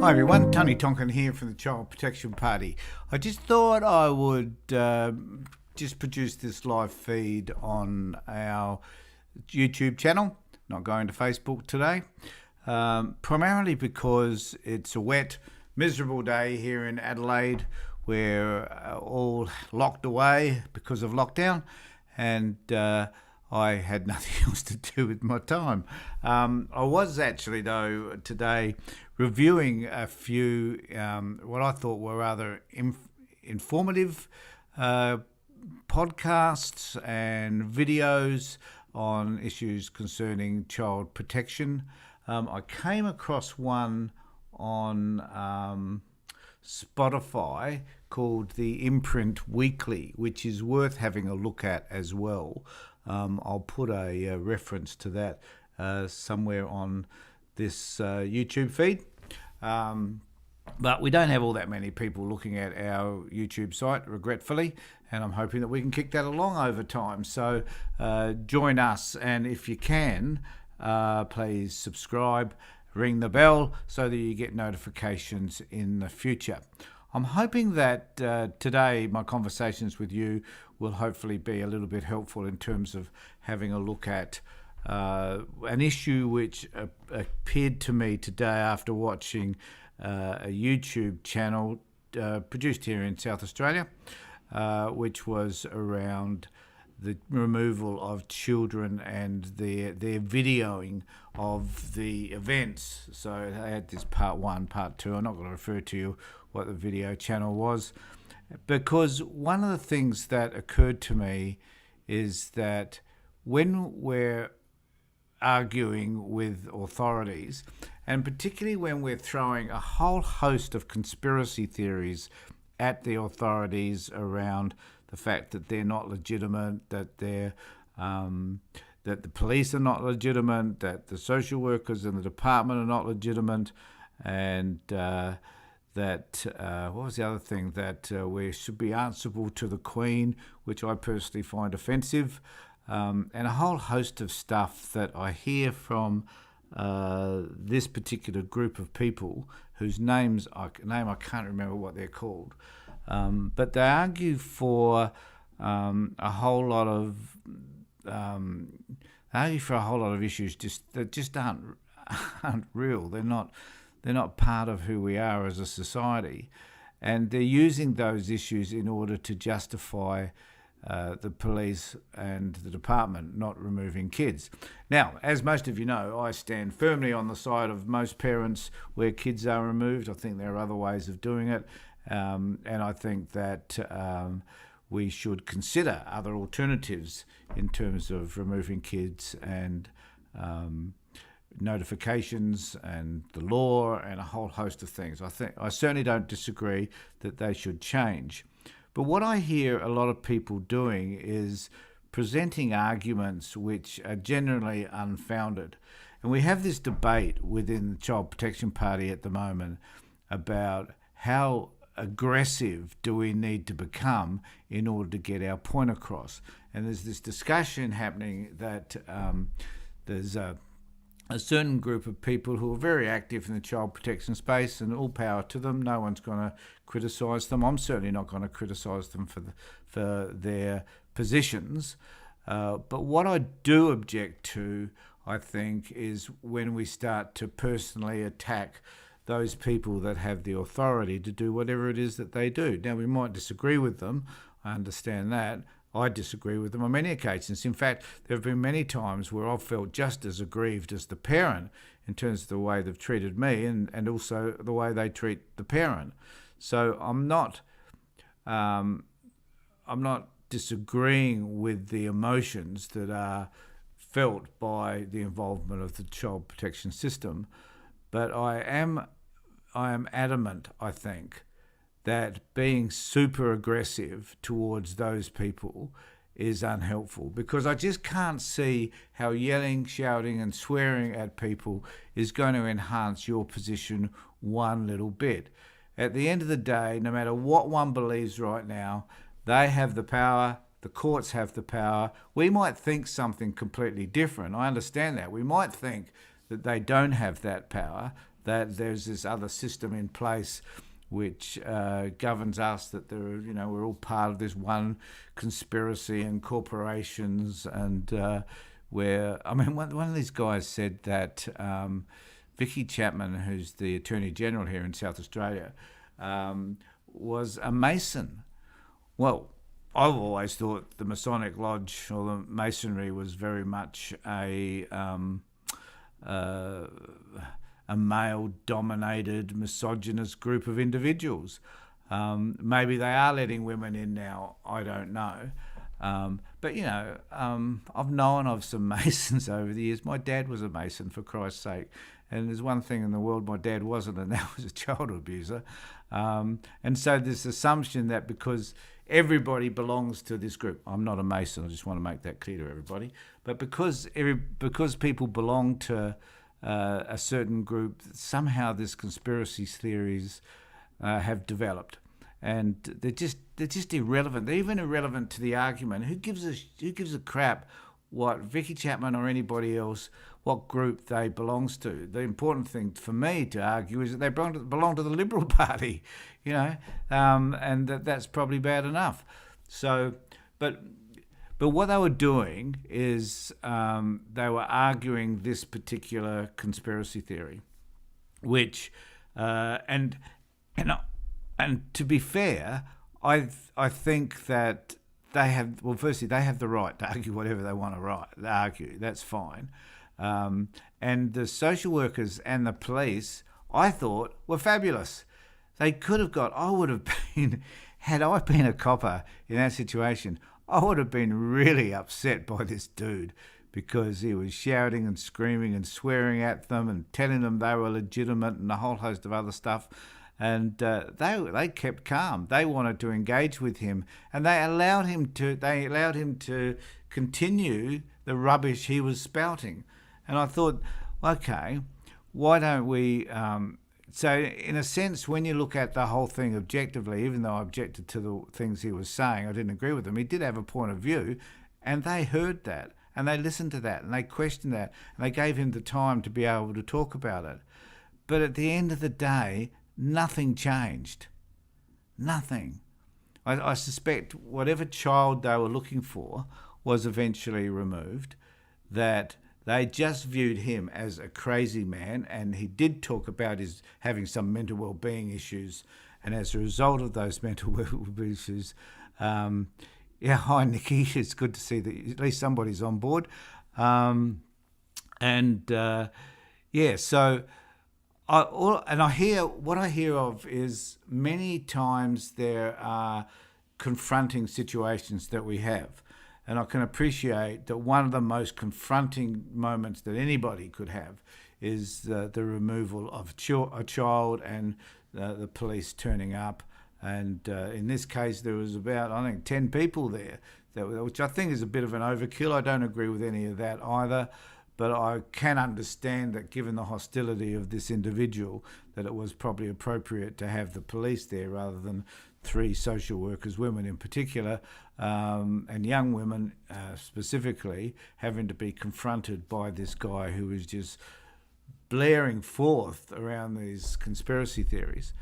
Hi everyone, Tony Tonkin here from the Child Protection Party. I just thought I would just produce this live feed on our YouTube channel, not going to Facebook today, primarily because it's a wet, miserable day here in Adelaide. We're all locked away because of lockdown, and I had nothing else to do with my time. I was actually, though, today reviewing a few what I thought were rather informative podcasts and videos on issues concerning child protection. I came across one on Spotify called the Imprint Weekly, which is worth having a look at as well. I'll put a reference to that somewhere on this YouTube feed. But we don't have all that many people looking at our YouTube site, regretfully, and I'm hoping that we can kick that along over time. So join us, and if you can, please subscribe, ring the bell so that you get notifications in the future. I'm hoping that today my conversations with you will hopefully be a little bit helpful in terms of having a look at an issue which appeared to me today after watching a YouTube channel produced here in South Australia, which was around the removal of children and their videoing of the events. So they had this part one, part two. I'm not going to refer to you what the video channel was, because one of the things that occurred to me is that when we're arguing with authorities, and particularly when we're throwing a whole host of conspiracy theories at the authorities around the fact that they're not legitimate, that they're that the police are not legitimate, that the social workers in the department are not legitimate, and that what was the other thing, that we should be answerable to the Queen, which I personally find offensive, and a whole host of stuff that I hear from this particular group of people whose names I can't remember what they're called, but they argue for a whole lot of issues that just aren't real. They're not part of who we are as a society, and they're using those issues in order to justify the police and the department not removing kids. Now, as most of you know, I stand firmly on the side of most parents where kids are removed. I think there are other ways of doing it, and I think that we should consider other alternatives in terms of removing kids and notifications and the law and a whole host of things. I certainly don't disagree that they should change. But what I hear a lot of people doing is presenting arguments which are generally unfounded. And we have this debate within the Child Protection Party at the moment about how aggressive do we need to become in order to get our point across. And there's this discussion happening that there's a certain group of people who are very active in the child protection space, and all power to them. No one's going to criticise them. I'm certainly not going to criticise them for their positions. But what I do object to, I think, is when we start to personally attack those people that have the authority to do whatever it is that they do. Now, we might disagree with them. I understand that. I disagree with them on many occasions. In fact, there have been many times where I've felt just as aggrieved as the parent in terms of the way they've treated me and also the way they treat the parent. So I'm not disagreeing with the emotions that are felt by the involvement of the child protection system, but I am adamant, I think, that being super aggressive towards those people is unhelpful, because I just can't see how yelling, shouting and swearing at people is going to enhance your position one little bit. At the end of the day, no matter what one believes right now, they have the power, the courts have the power. We might think something completely different. I understand that. We might think that they don't have that power, that there's this other system in place which governs us, that we're all part of this one conspiracy and corporations, and one of these guys said that Vicky Chapman, who's the Attorney General here in South Australia, was a Mason. Well, I've always thought the Masonic Lodge or the Masonry was very much a male-dominated, misogynist group of individuals. Maybe they are letting women in now, I don't know. But I've known of some Masons over the years. My dad was a Mason, for Christ's sake. And there's one thing in the world my dad wasn't, and that was a child abuser. And so this assumption that because everybody belongs to this group, I'm not a Mason, I just want to make that clear to everybody, but because people belong to a certain group, somehow this conspiracy theories have developed, and they're just irrelevant. They're even irrelevant to the argument. Who gives a crap what Vicky Chapman or anybody else, what group they belongs to? The important thing for me to argue is that they belong to the Liberal Party, and that's probably bad enough. So, but what they were doing is they were arguing this particular conspiracy theory, which and to be fair, I think that they have the right to argue whatever they want to argue. That's fine. And the social workers and the police, I thought, were fabulous. They could have had I been a copper in that situation, I would have been really upset by this dude, because he was shouting and screaming and swearing at them and telling them they were legitimate and a whole host of other stuff. And they kept calm. They wanted to engage with him, and they allowed him to continue the rubbish he was spouting. And I thought, okay, why don't we? So in a sense, when you look at the whole thing objectively, even though I objected to the things he was saying, I didn't agree with him, he did have a point of view, and they heard that, and they listened to that, and they questioned that, and they gave him the time to be able to talk about it. But at the end of the day, nothing changed. Nothing. I suspect whatever child they were looking for was eventually removed, that they just viewed him as a crazy man, and he did talk about his having some mental well-being issues, and as a result of those mental well-being issues, hi Nikki, it's good to see that at least somebody's on board, so what I hear of is many times there are confronting situations that we have. And I can appreciate that one of the most confronting moments that anybody could have is the removal of a child and the police turning up. And in this case, there was about, 10 people there, which I think is a bit of an overkill. I don't agree with any of that either. But I can understand that given the hostility of this individual, that it was probably appropriate to have the police there rather than 3 social workers, women in particular, and young women specifically, having to be confronted by this guy who was just blaring forth around these conspiracy theories.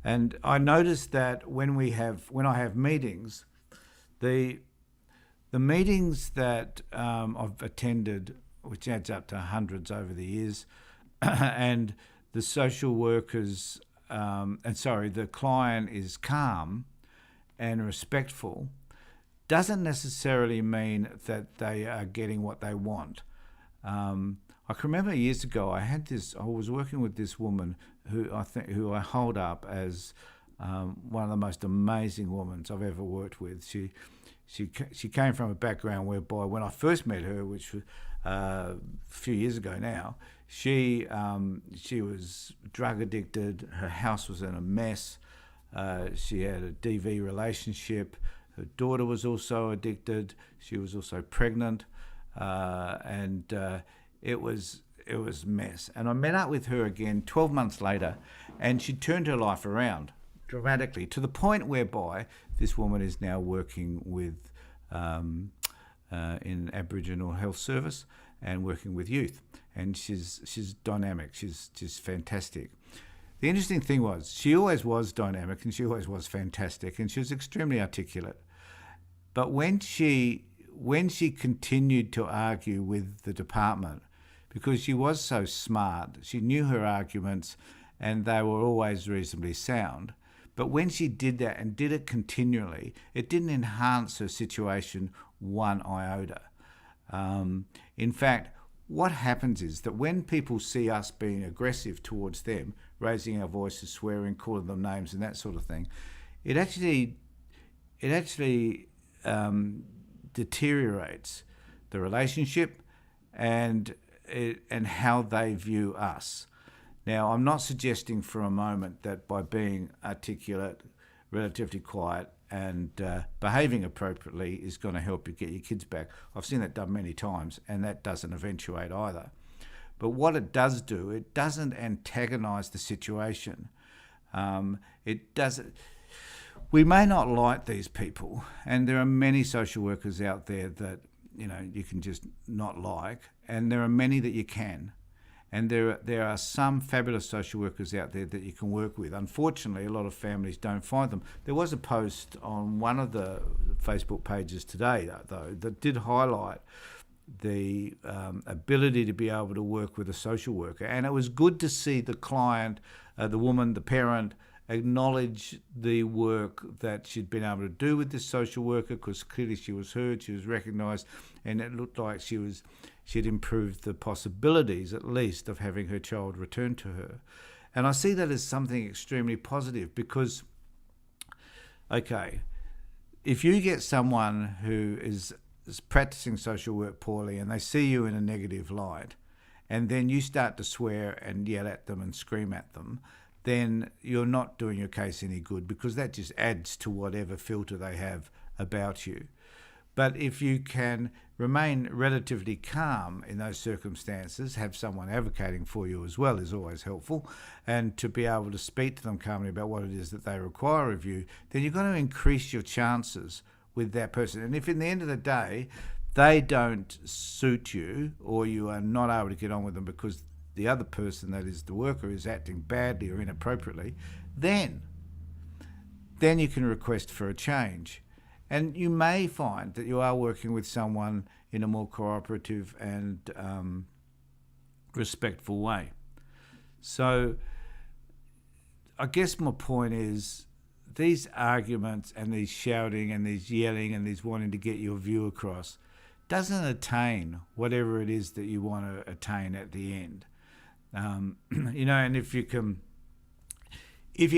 And I noticed that when I have meetings, the meetings that I've attended, which adds up to hundreds over the years, and the social workers, the client is calm and respectful, doesn't necessarily mean that they are getting what they want. I can remember years ago, I was working with this woman who I hold up as one of the most amazing women I've ever worked with. She came from a background whereby when I first met her, which was a few years ago now, she was drug addicted. Her house was in a mess. She had a DV relationship. Her daughter was also addicted. She was also pregnant, and it was a mess. And I met up with her again 12 months later, and she turned her life around dramatically to the point whereby this woman is now working with in Aboriginal Health Service and working with youth. And she's dynamic. She's fantastic. The interesting thing was she always was dynamic and she always was fantastic and she was extremely articulate. But when she continued to argue with the department, because she was so smart, she knew her arguments and they were always reasonably sound. But when she did that and did it continually, it didn't enhance her situation one iota. In fact, what happens is that when people see us being aggressive towards them, raising our voices, swearing, calling them names and that sort of thing, it actually deteriorates the relationship and how they view us. Now, I'm not suggesting for a moment that by being articulate, relatively quiet, and behaving appropriately is going to help you get your kids back. I've seen that done many times, and that doesn't eventuate either. But what it does do, it doesn't antagonise the situation. It doesn't. We may not like these people, and there are many social workers out there that you can just not like, and there are many that you can. And there are some fabulous social workers out there that you can work with. Unfortunately, a lot of families don't find them. There was a post on one of the Facebook pages today, though, that did highlight the ability to be able to work with a social worker. And it was good to see the client, the woman, the parent, acknowledge the work that she'd been able to do with this social worker, because clearly she was heard, she was recognised, and it looked like she'd improved the possibilities, at least, of having her child returned to her. And I see that as something extremely positive because, okay, if you get someone who is practicing social work poorly and they see you in a negative light, and then you start to swear and yell at them and scream at them, then you're not doing your case any good, because that just adds to whatever filter they have about you. But if you can remain relatively calm in those circumstances, have someone advocating for you as well is always helpful, and to be able to speak to them calmly about what it is that they require of you, then you're going to increase your chances with that person. And if in the end of the day they don't suit you, or you are not able to get on with them because the other person, that is the worker, is acting badly or inappropriately, then you can request for a change. And you may find that you are working with someone in a more cooperative and respectful way. So I guess my point is, these arguments and these shouting and these yelling and these wanting to get your view across doesn't attain whatever it is that you want to attain at the end. And if you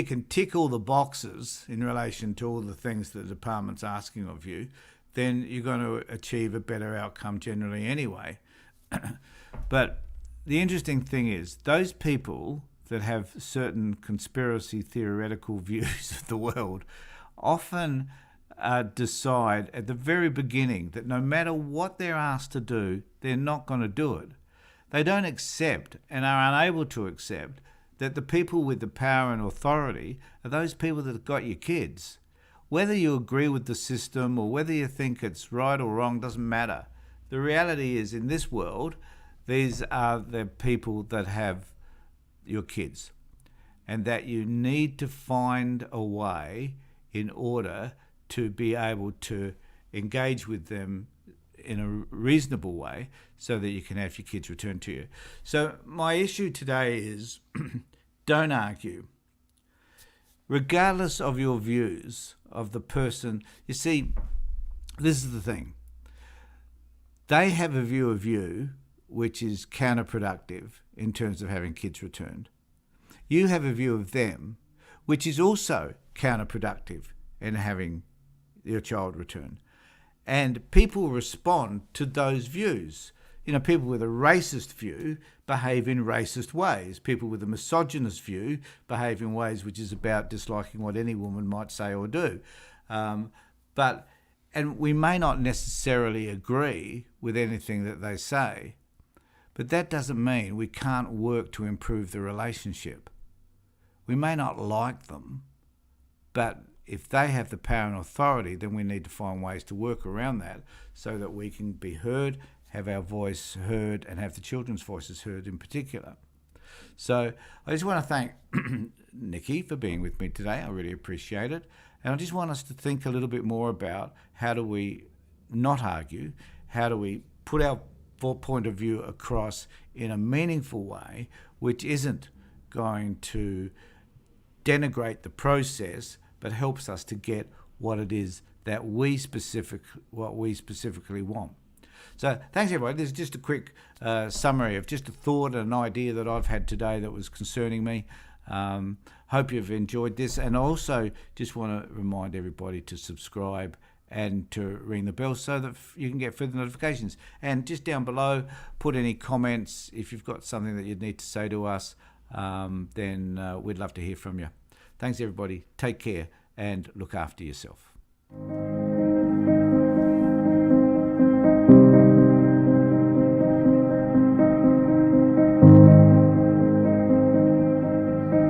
can tick all the boxes in relation to all the things that the department's asking of you, then you're going to achieve a better outcome generally anyway. But the interesting thing is, those people that have certain conspiracy theoretical views of the world often decide at the very beginning that no matter what they're asked to do, they're not going to do it. They don't accept and are unable to accept that the people with the power and authority are those people that have got your kids. Whether you agree with the system or whether you think it's right or wrong doesn't matter. The reality is, in this world, these are the people that have your kids, and that you need to find a way in order to be able to engage with them in a reasonable way so that you can have your kids returned to you. So my issue today is don't argue. Regardless of your views of the person, you see, this is the thing. They have a view of you which is counterproductive in terms of having kids returned. You have a view of them which is also counterproductive in having your child returned. And people respond to those views. People with a racist view behave in racist ways. People with a misogynist view behave in ways which is about disliking what any woman might say or do. And we may not necessarily agree with anything that they say, but that doesn't mean we can't work to improve the relationship. We may not like them, but if they have the power and authority, then we need to find ways to work around that so that we can be heard, have our voice heard, and have the children's voices heard in particular. So I just want to thank Nikki for being with me today. I really appreciate it. And I just want us to think a little bit more about how do we not argue, how do we put our point of view across in a meaningful way, which isn't going to denigrate the process, but helps us to get what it is that we specifically want. So thanks everybody. This is just a quick summary of just a thought and an idea that I've had today that was concerning me. Hope you've enjoyed this, and also just want to remind everybody to subscribe and to ring the bell so that you can get further notifications. And just down below, put any comments. If you've got something that you'd need to say to us, then we'd love to hear from you. Thanks everybody. Take care and look after yourself.